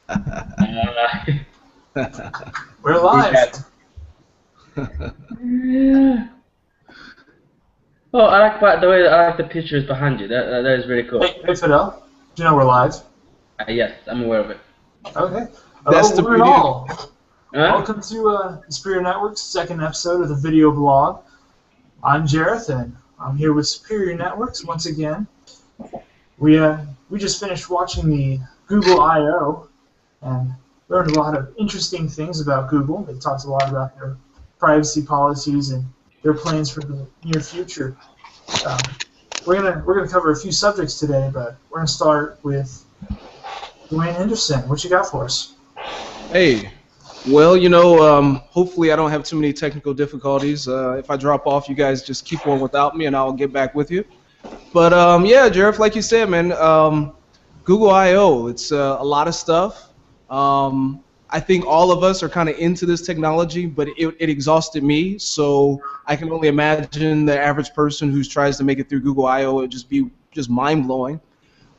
Uh, We're we live. got. Yeah. Oh, I like the way I like the pictures behind you. That is really cool. Hey, Fidel. Do you know we're live? Yes, I'm aware of it. Okay. That's Hello, the one and beauty of all. Huh? Welcome to Superior Network's second episode of the video blog. I'm Jareth, and I'm here with Superior Networks once again. We just finished watching the Google I/O and learned a lot of interesting things about Google. They talked a lot about their privacy policies and their plans for the near future. Um, we're gonna cover a few subjects today, but we're gonna start with Dwayne Henderson. What you got for us? Hey, hopefully I don't have too many technical difficulties. If I drop off, you guys just keep on without me, and I'll get back with you. But yeah, Jareth, like you said, man, Google I/O, it's a lot of stuff. I think all of us are kind of into this technology, but it exhausted me. So I can only imagine the average person who tries to make it through Google I/O, it would just be just mind blowing.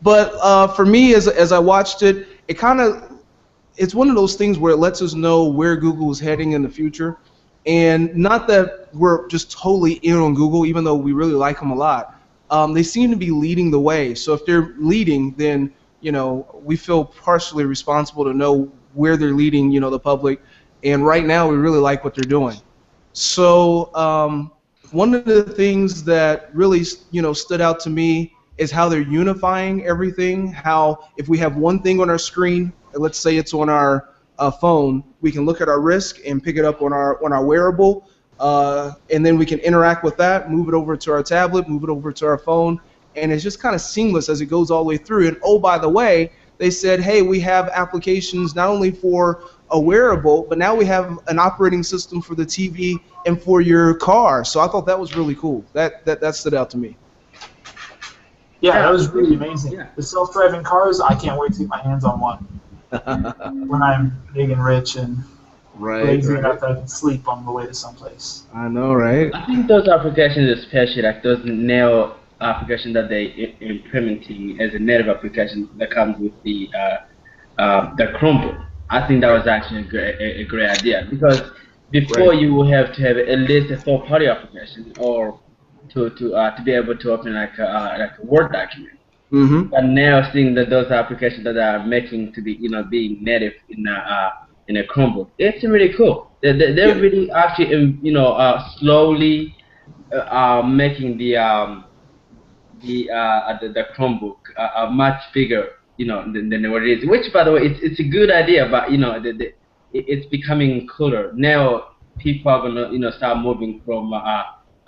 But for me, as I watched it, it's one of those things where it lets us know where Google is heading in the future. And not that we're just totally in on Google, even though we really like them a lot. They seem to be leading the way. So if they're leading, then we feel partially responsible to know where they're leading, the public. And right now, we really like what they're doing. So one of the things that really, stood out to me is how they're unifying everything. How if we have one thing on our screen, let's say it's on our phone, we can look at our risk and pick it up on our wearable, and then we can interact with that, move it over to our tablet, move it over to our phone, and it's just kind of seamless as it goes all the way through. And oh, by the way, they said, hey, we have applications not only for a wearable, but now we have an operating system for the TV and for your car. So I thought that was really cool. That stood out to me. Yeah, that Yeah, was really amazing. yeah. The self-driving cars, I can't wait to get my hands on one when I'm big and rich and Right, lazy right. enough that I can sleep on the way to someplace. I know, right? I think those applications, especially like those native applications that they implementing as a native application that comes with the Chromebook. I think that was actually a great idea because before Right. you will have to have at least a third-party application or to be able to open like a Word document. Mm-hmm. But now seeing that those applications that are making to be being native in a Chromebook, it's really cool. They're Yeah. really actually slowly making the Chromebook much bigger than what it is. Which by the way, it's a good idea, but it's becoming cooler now. People are gonna start moving from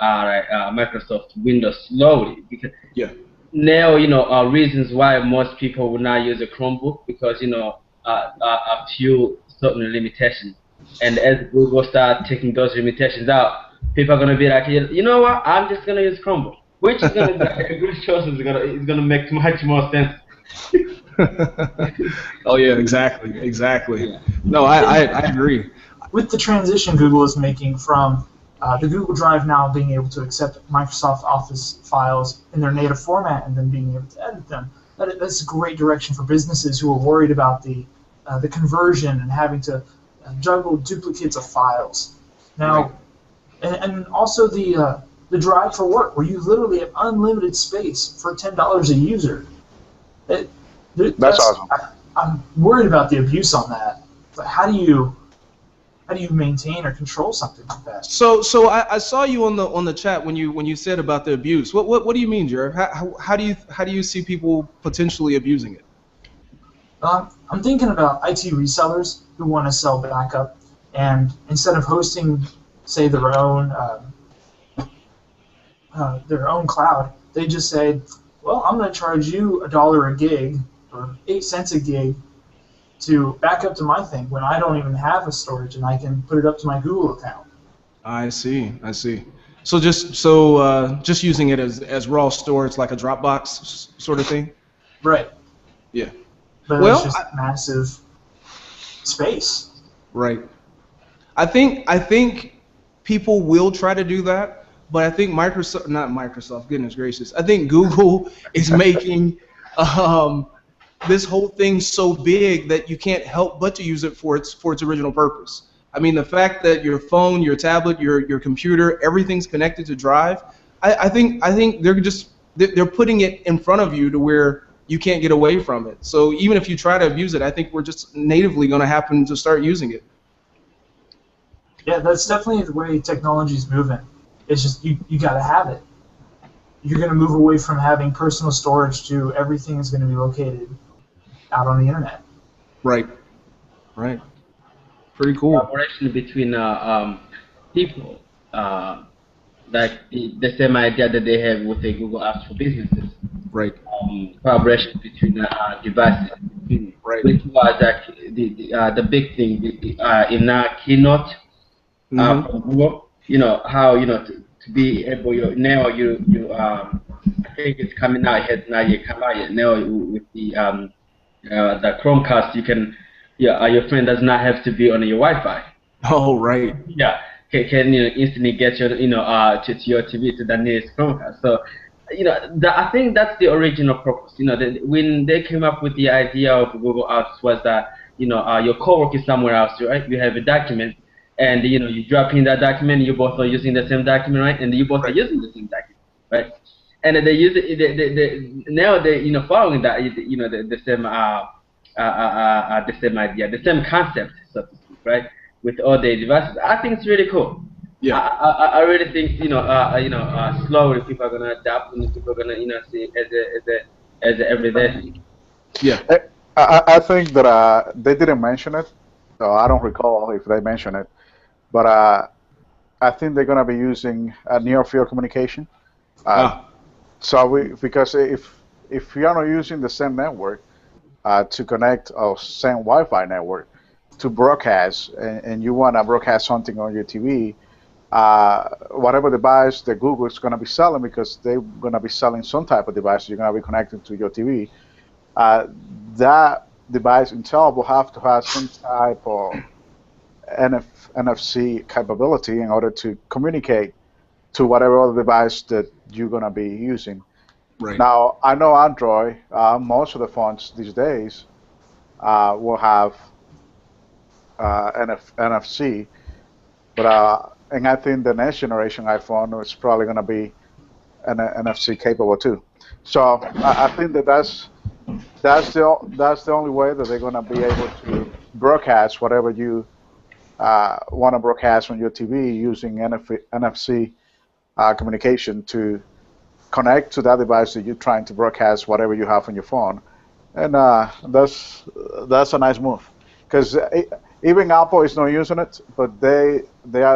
Microsoft Windows slowly because Yeah. now reasons why most people will not use a Chromebook because a few certain limitations, and as Google start taking those limitations out, people are gonna be like, you know what, I'm just gonna use Chromebook, which is gonna be like a good choice. Is gonna make much more sense. Oh yeah, exactly, exactly. Yeah. No, And I agree. with the transition Google is making from the Google Drive now being able to accept Microsoft Office files in their native format and then being able to edit them, that's a great direction for businesses who are worried about the conversion and having to juggle duplicates of files. Right. Now, and also the Drive for Work, where you literally have unlimited space for $10 a user. It, That's that's awesome. I'm worried about the abuse on that. But how do you maintain or control something like that? So I saw you on the chat when you said about the abuse. What do you mean, Jared? How do you see people potentially abusing it? I'm thinking about IT resellers who want to sell backup, and instead of hosting, say, their own cloud, they just say, "Well, I'm going to charge you $1 a gig or 8 cents a gig to back up to my thing when I don't even have a storage, and I can put it up to my Google account." I see. I see. So just using it as raw storage, like a Dropbox sort of thing. Right, Yeah. but it's Well, just massive space. right. I think people will try to do that, but I think not Microsoft, goodness gracious. I think Google is making um, this whole thing's so big that you can't help but to use it for its original purpose. I mean, the fact that your phone, your tablet, your computer, everything's connected to Drive, I think they're putting it in front of you to where you can't get away from it. So even if you try to abuse it, I think we're just natively going to happen to start using it. Yeah, that's definitely the way technology's moving. It's just you got to have it. You're going to move away from having personal storage to everything is going to be located out on the internet. Right. Right. Pretty cool. Collaboration between people, like the same idea that they have with the Google Apps for businesses. Right. Collaboration between devices. Right. Which was the big thing in our keynote from Google. You know how to be able now I think it's coming out yet now with the Chromecast you can your friend does not have to be on your Wi-Fi. Oh right. Yeah, can instantly get your to your TV to the nearest Chromecast. So I think that's the original purpose. When they came up with the idea of Google Apps was that your coworker is somewhere else, right? You have a document. And you drop in that document, you both are using the same document, right? And you both are using the same document, right? And they use it. Now they following that the same idea, the same concept, so to speak, right? With all the devices, I think it's really cool. Yeah. I really think slowly people are gonna adapt and people are gonna see it as a everyday thing. Yeah. I think that they didn't mention it. So I don't recall if they mentioned it. But I think they're going to be using near field communication. Because if you are not using the same network to connect or same Wi-Fi network to broadcast, and you want to broadcast something on your TV, whatever device that Google is going to be selling, because they're going to be selling some type of device you're going to be connecting to your TV, that device itself will have to have some type of NFC capability in order to communicate to whatever other device that you're going to be using. Right. Now, I know Android, most of the phones these days will have NFC, but and I think the next generation iPhone is probably going to be NFC capable too. So I think that's the only way that they're going to be able to broadcast whatever you want to broadcast on your TV using NFC communication to connect to that device that you're trying to broadcast whatever you have on your phone, and that's a nice move, because even Apple is not using it, but they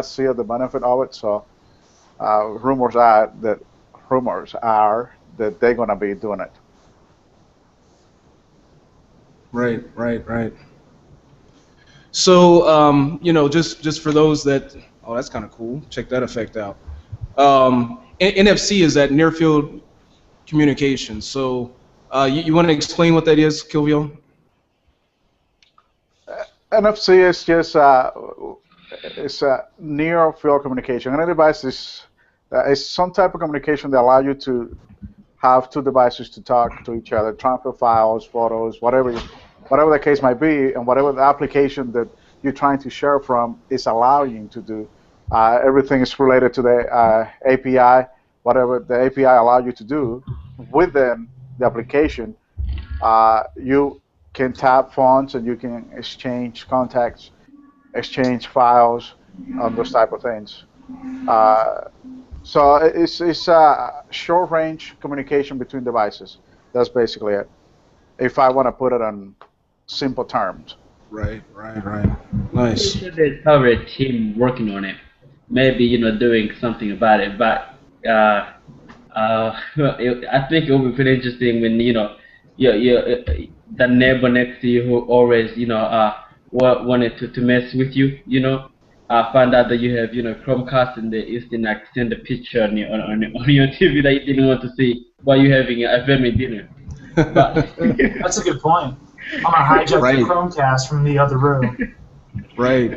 see the benefit of it. So rumors are that they're going to be doing it. Right. So, just for those that, that's kind of cool. Check that effect out. NFC is that near field communication. So, you want to explain what that is, Kilvio? NFC is just it's a near field communication. Any device is some type of communication that allows you to have two devices to talk to each other, transfer files, photos, whatever the case might be, and whatever the application that you're trying to share from is allowing you to do. Everything is related to the API, whatever the API allows you to do within the application. You can tap phones and you can exchange contacts, exchange files, those type of things. So it's short-range communication between devices. That's basically it, if I want to put it on simple terms. Right. Nice. There's probably a team working on it, maybe doing something about it. But I think it will be pretty interesting when the neighbor next to you who always wanted to mess with you, find out that you have Chromecast and they instant send a picture on your TV that you didn't want to see while you're having a family dinner. But that's a good point. I'm gonna hijack the Chromecast from the other room. Right.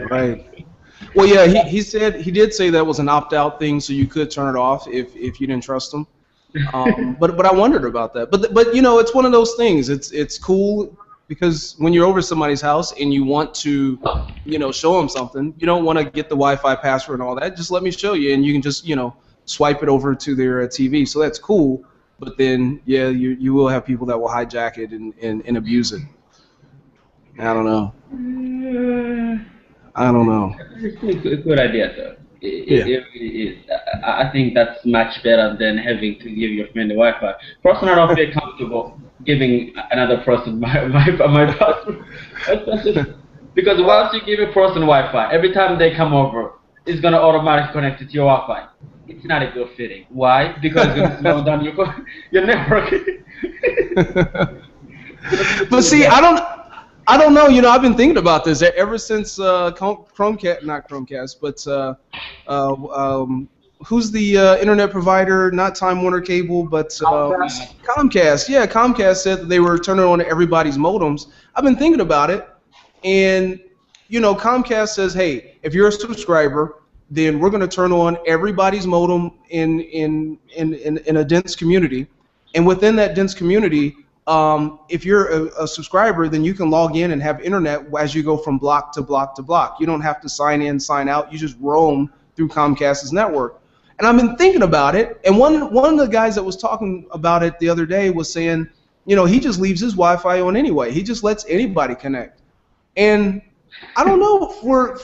Well, yeah, he did say that was an opt-out thing, so you could turn it off if you didn't trust him. But I wondered about that. But you know, it's one of those things. It's cool because when you're over somebody's house and you want to, you know, show them something, you don't want to get the Wi-Fi password and all that. Just let me show you, and you can just, you know, swipe it over to their TV. So that's cool. But then, yeah, you will have people that will hijack it and abuse it. I don't know. I don't know. It's a good idea, though. Yeah. It really is. I think that's much better than having to give your friend the Wi-Fi. Personally, I don't feel comfortable giving another person my password. Because once you give a person Wi-Fi, every time they come over, it's gonna automatically connect it to your Wi-Fi. It's not a good feeling. Why? Because it's gonna slow down your network. But see, I don't know. You know, I've been thinking about this ever since Chromecast, not Chromecast, but who's the internet provider? Not Time Warner Cable, but Comcast. Yeah, Comcast said that they were turning on everybody's modems. I've been thinking about it, and you know, Comcast says, hey, if you're a subscriber, then we're going to turn on everybody's modem in a dense community, and within that dense community. If you're a subscriber, then you can log in and have internet as you go from block to block to block. You don't have to sign in, sign out. You just roam through Comcast's network. And I've been thinking about it, and one of the guys that was talking about it the other day was saying, you know, he just leaves his Wi-Fi on anyway. He just lets anybody connect. And I don't know, for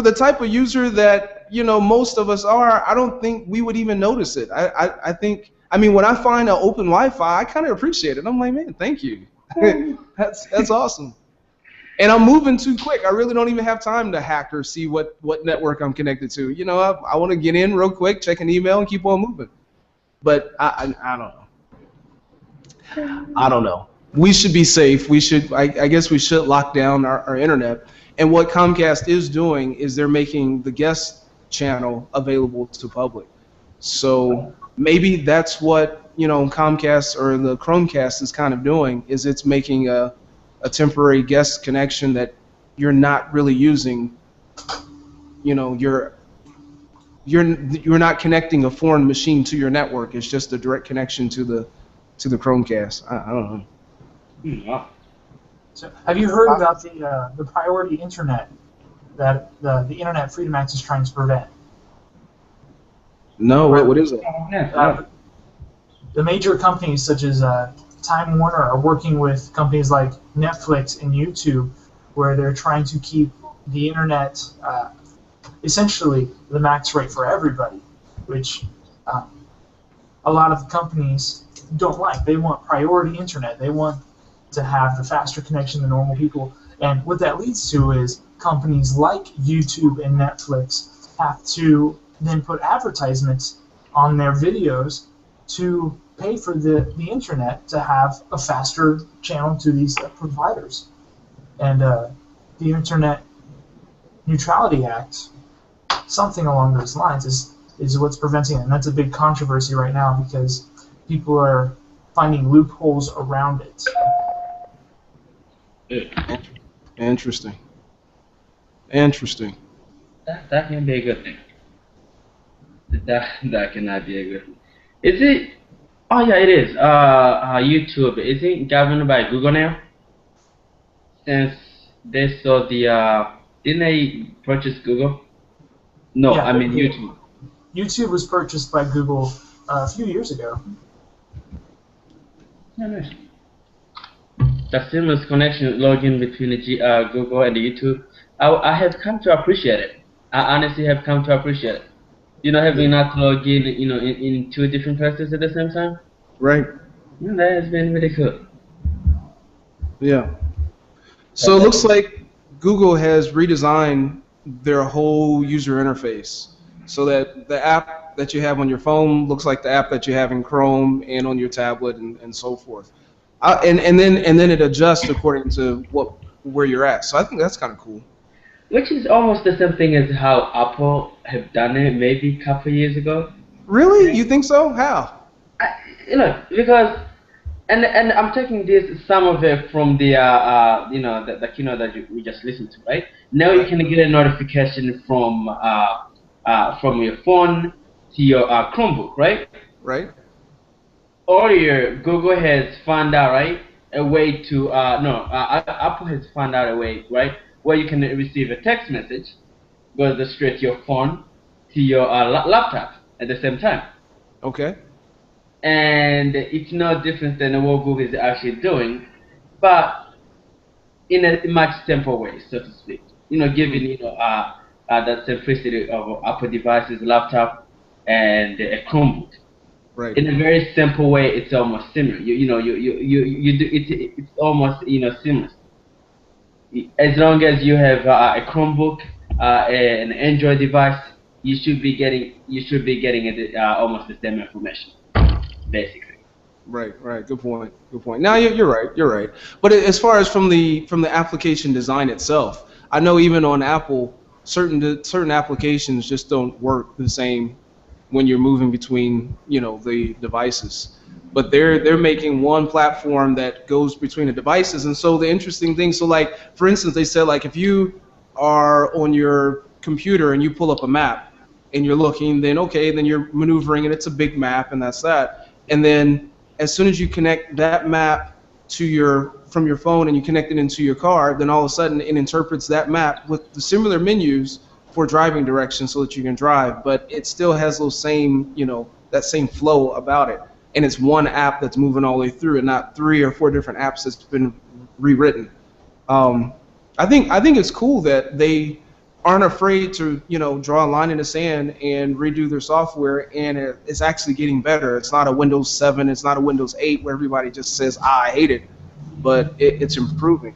the type of user that, you know, most of us are, I don't think we would even notice it. I think... I mean, when I find an open Wi-Fi, I kind of appreciate it. I'm like, man, thank you. That's awesome. And I'm moving too quick. I really don't even have time to hack or see what network I'm connected to. You know, I want to get in real quick, check an email, and keep on moving. But I don't know. I don't know. We should be safe. We should. I guess we should lock down our internet. And what Comcast is doing is they're making the guest channel available to public. So maybe that's what, you know, Comcast or the Chromecast is kind of doing, is it's making a temporary guest connection that you're not really using. You know, you're not connecting a foreign machine to your network. It's just a direct connection to the Chromecast. I don't know. Wow. So, have you heard about the priority internet that the Internet Freedom Act is trying to prevent? No, what is it? The major companies such as Time Warner are working with companies like Netflix and YouTube, where they're trying to keep the internet essentially the max rate for everybody, which a lot of companies don't like. They want priority internet. They want to have the faster connection than normal people. And what that leads to is companies like YouTube and Netflix have to then put advertisements on their videos to pay for the internet to have a faster channel to these providers. And the Internet Neutrality Act, something along those lines, is what's preventing it. And that's a big controversy right now because people are finding loopholes around it. Interesting. Interesting. That can be a good thing. That cannot be a good thing. Is it? Oh yeah, it is. YouTube, is it governed by Google now? Since they saw the didn't they purchase Google? No, Yeah, I mean YouTube. YouTube was purchased by Google a few years ago. Yeah, nice. The seamless connection login between the Google and the YouTube, I have come to appreciate it. I honestly have come to appreciate it. You know, having not to log in, you know, in two different places at the same time. Right. Yeah, that has been really good. Yeah. So it looks like Google has redesigned their whole user interface so that the app that you have on your phone looks like the app that you have in Chrome and on your tablet and so forth. And then it adjusts according to where you're at. So I think that's kind of cool. Which is almost the same thing as how Apple have done it maybe a couple years ago. Really? You think so? How? You know, because and I'm taking some of it from the you know, the keynote that we just listened to, right? Now you can get a notification from your phone to your Chromebook, right? Right. earlier Google has found out, right, a way to no, Apple has found out a way, right, where you can receive a text message, goes straight to your phone, to your laptop at the same time. Okay. And it's no different than what Google is actually doing, but in a much simpler way, so to speak. Giving that simplicity of Apple devices, laptop, and a Chromebook. Right. In a very simple way, it's almost similar. You do it's almost seamless. As long as you have a Chromebook, an Android device, you should be getting it, almost the same information, basically. Right, right. Good point. Good point. Now you're right. You're right. But as far as from the application design itself, I know even on Apple, certain applications just don't work the same when you're moving between the devices. But they're making one platform that goes between the devices. And so the interesting thing, so like for instance, they said like if you are on your computer and you pull up a map and you're looking, then okay, then you're maneuvering and it's a big map and that's that. And then as soon as you connect that map to from your phone and you connect it into your car, then all of a sudden it interprets that map with the similar menus for driving directions so that you can drive, but it still has those same, that same flow about it. And it's one app that's moving all the way through and not 3 or 4 different apps that's been rewritten. I think it's cool that they aren't afraid to draw a line in the sand and redo their software, and it's actually getting better. It's not a Windows 7, it's not a Windows 8 where everybody just says, I hate it, but it's improving.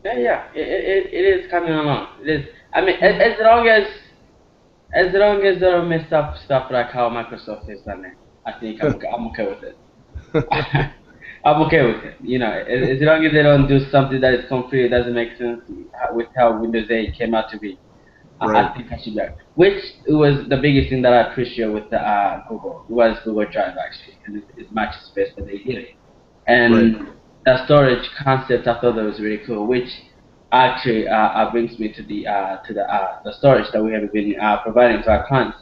Yeah, it is coming along. It is. I mean, as long as they don't mess up stuff like how Microsoft has done it, I think I'm okay with it. I'm okay with it. As long as they don't do something that is completely doesn't make sense with how Windows 8 came out to be. Right. I think I should be. Which was the biggest thing that I appreciate with Google. It was Google Drive actually, and it's much space that they did it. And Right. the storage concept, I thought that was really cool. Which actually brings me to the storage that we have been providing to our clients.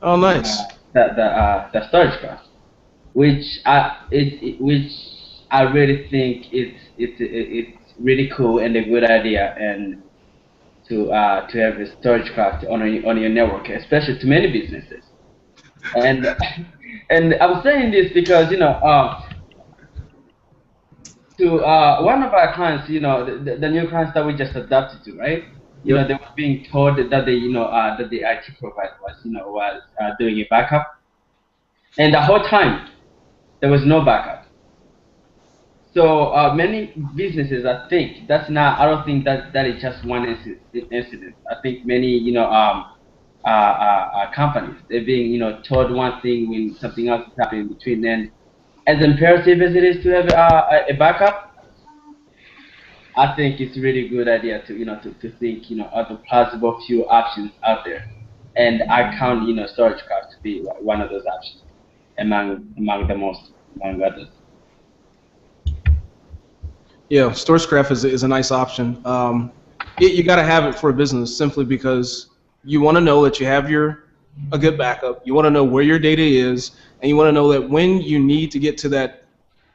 Oh, nice. The storage card, which I really think it's really cool and a good idea, and to have a storage craft on your network, especially to many businesses. And and I'm saying this because to one of our clients, the new clients that we just adapted to, right? They were being told that that the IT provider was doing a backup, and the whole time there was no backup. So many businesses, I think that's not. I don't think that is just one incident. I think many companies, they're being told one thing when something else is happening between. And as imperative as it is to have a backup, I think it's a really good idea to think other plausible few options out there, and I count storage cards to be one of those options among others. Yeah, StorageCraft is a nice option. You got to have it for a business simply because you want to know that you have a good backup. You want to know where your data is, and you want to know that when you need to get to that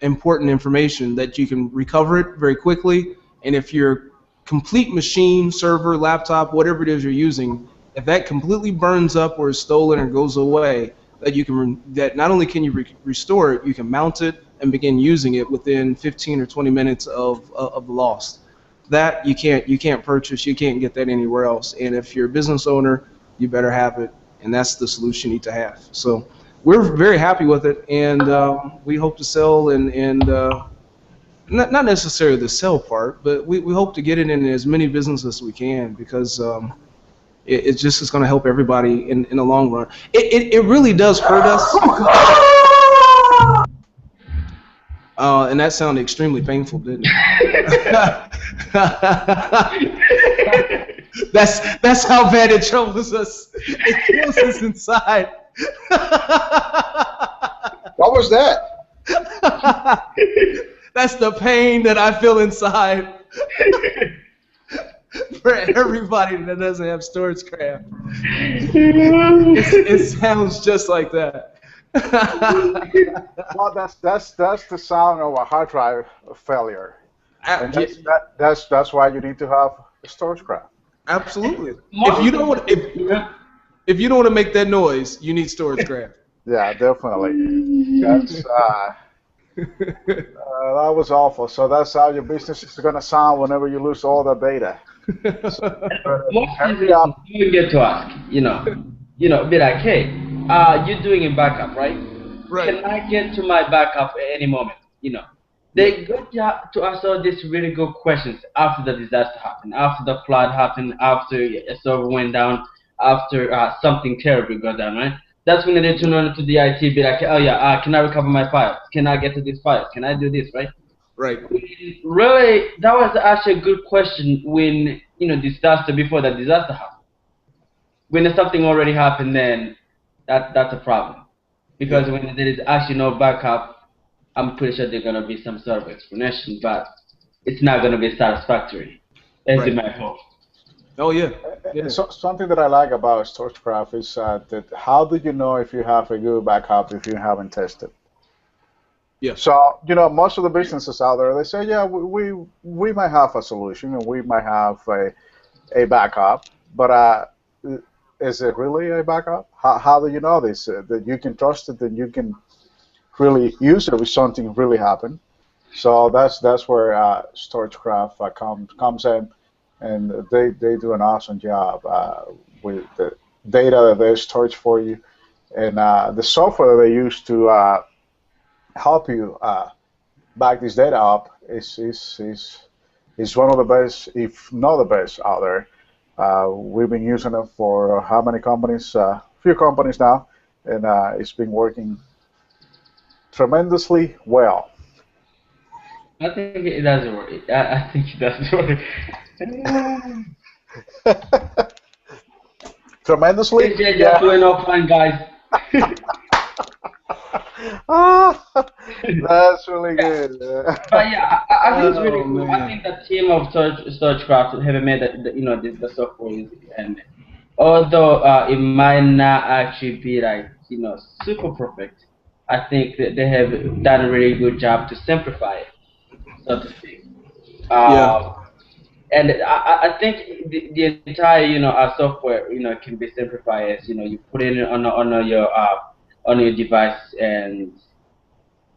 important information, that you can recover it very quickly. And if your complete machine, server, laptop, whatever it is you're using, if that completely burns up or is stolen or goes away, that not only can you restore it, you can mount it and begin using it within 15 or 20 minutes of the loss. That you can't purchase, you can't get that anywhere else. And if you're a business owner, you better have it, and that's the solution you need to have. So we're very happy with it, and we hope to sell and not necessarily the sell part, but we hope to get it in as many businesses as we can, because it just is going to help everybody in the long run. It really does hurt us. And that sounded extremely painful, didn't it? That's how bad it troubles us. It kills us inside. What was that? That's the pain that I feel inside. For everybody that doesn't have StorageCraft. It sounds just like that. Well, that's the sound of a hard drive failure, and that's why you need to have a storage craft. Absolutely. Most If you don't want if you don't want to make that noise, you need storage craft. Yeah, definitely. That's that was awful. So that's how your business is gonna sound whenever you lose all the data. most Hurry businesses up. you get to ask, be like, hey, you're doing a backup, right? Right. Can I get to my backup at any moment? They go to ask all these really good questions after the disaster happened, after the flood happened, after a server went down, after something terrible got down, right? That's when they turn on to the IT, be like, oh yeah, can I recover my files? Can I get to these files? Can I do this, right? Right. Really, that was actually a good question when, disaster, before the disaster happened. When something already happened, then that's a problem. Because when there is actually no backup, I'm pretty sure there's going to be some sort of explanation, but it's not going to be satisfactory, as you might hope. Oh, yeah. Yeah. So, something that I like about StorageCraft is that how do you know if you have a good backup if you haven't tested? Yeah. So, most of the businesses out there, they say, yeah, we might have a solution and we might have a backup, but is it really a backup? How do you know this? That you can trust it, that you can really use it if something really happened. So that's where StorageCraft comes in, and they do an awesome job with the data that they storage for you, and the software that they use to help you back this data up is one of the best, if not the best, out there. We've been using it for how many companies? A few companies now, and it's been working tremendously well. I think it does work. I think it does work. Tremendously? Just went offline, guys. That's really good. But yeah, I think it's really Oh, cool. man. I think the team of StorageCraft have made the software easy, and although it might not actually be like super perfect, I think that they have done a really good job to simplify it, so to speak. And I think the entire our software can be simplified as you put it on your device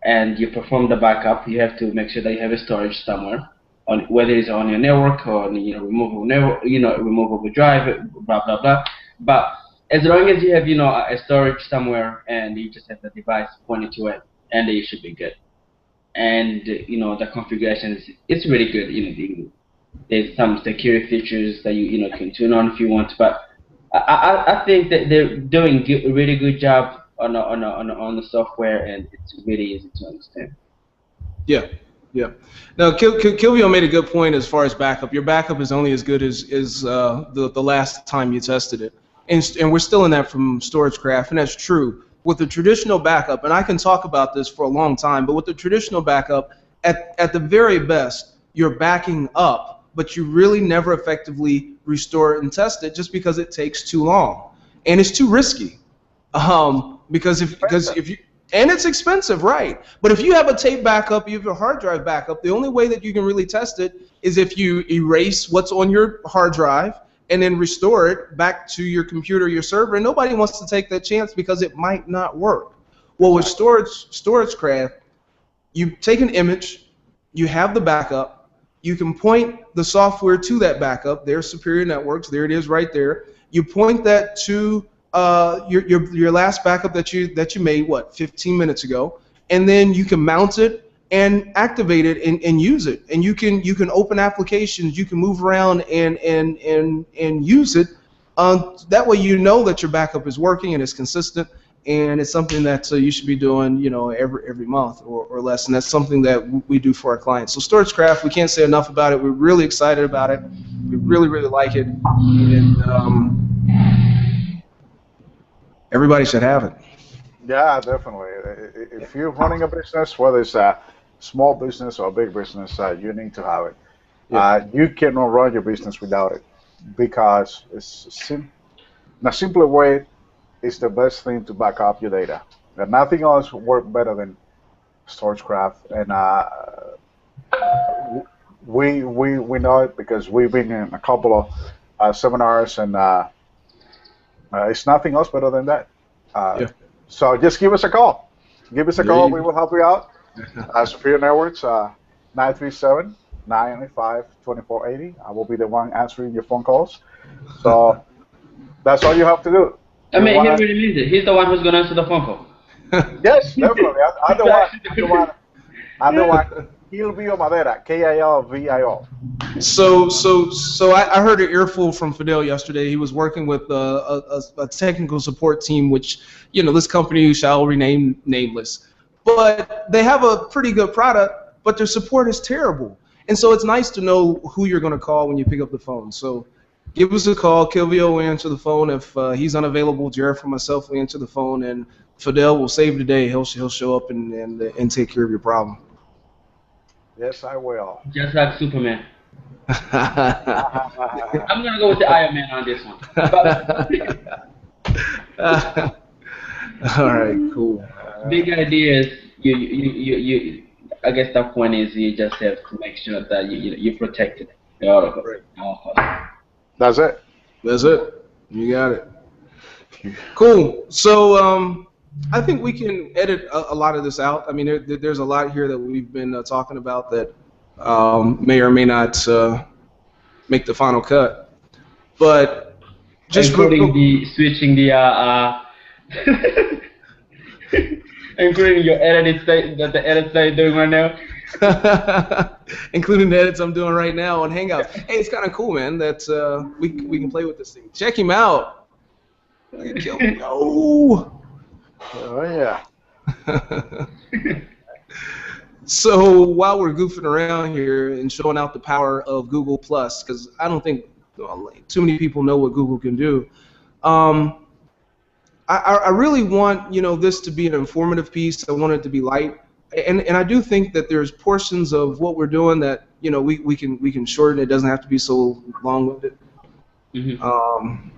and you perform the backup. You have to make sure that you have a storage somewhere, on whether it's on your network or on removable network, removable drive, blah blah blah. But as long as you have a storage somewhere and you just have the device pointed to it, and you should be good. And the configuration it's really good. There's some security features that you can tune on if you want, but I think that they're doing a really good job on the software, and it's really easy to understand. Yeah, yeah. Now, Kilvio made a good point as far as backup. Your backup is only as good as the last time you tested it, and we're still in that from StorageCraft, and that's true. With the traditional backup, and I can talk about this for a long time, but with the traditional backup, at the very best, you're backing up, but you really never effectively restore it and test it just because it takes too long, and it's too risky. Because if you and it's expensive, right? But if you have a tape backup, you have a hard drive backup, the only way that you can really test it is if you erase what's on your hard drive and then restore it back to your computer, your server. And nobody wants to take that chance because it might not work. Well, with StorageCraft, you take an image, you have the backup, you can point the software to that backup. There's Superior Networks. There it is, right there. You point that to your last backup that you made 15 minutes ago, and then you can mount it and activate it and use it, and you can open applications, you can move around and use it. That way you know that your backup is working and it's consistent, and it's something that you should be doing every month or less, and that's something that we do for our clients. So StorageCraft, we can't say enough about it. We're really excited about it. We really like it, and everybody should have it. Yeah, definitely. If you're running a business, whether it's a small business or a big business, you need to have it. Yeah. You cannot run your business without it because in a simpler way, it's the best thing to back up your data. And nothing else works better than StorageCraft, and we know it because we've been in a couple of seminars, and it's nothing else better than that. Yeah. So just give us a call. Give us a call. We will help you out. Superior Networks, 937-995-2480. I will be the one answering your phone calls. So that's all you have to do. I mean, he really means it. He's the one who's going to answer the phone call. Yes, definitely. I'm the one. I'm the one. Kilvio Madera, Kilvio. So I heard an earful from Fidel yesterday. He was working with a technical support team, which, you know, this company shall remain nameless. But they have a pretty good product, but their support is terrible. And so it's nice to know who you're going to call when you pick up the phone. So give us a call. Kilvio will answer the phone. If he's unavailable, Jared or myself will answer the phone, and Fidel will save the day. He'll show up and take care of your problem. Yes, I will. Just like Superman. I'm going to go with the Iron Man on this one. All right, cool. Big idea is you I guess the point is you just have to make sure that you protect it. That's it. That's it. You got it. Cool. So I think we can edit a lot of this out. I mean, there's a lot here that we've been talking about that may or may not make the final cut. But just including switching the including your editing the edits that you're doing right now. Including the edits I'm doing right now on Hangouts. Hey, it's kind of cool, man, that we can play with this thing. Check him out. Kill me. Oh yeah. So while we're goofing around here and showing out the power of Google Plus, because I don't think too many people know what Google can do, I really want this to be an informative piece. I want it to be light, and I do think that there's portions of what we're doing that we can shorten. It doesn't have to be so long-winded. Mm-hmm.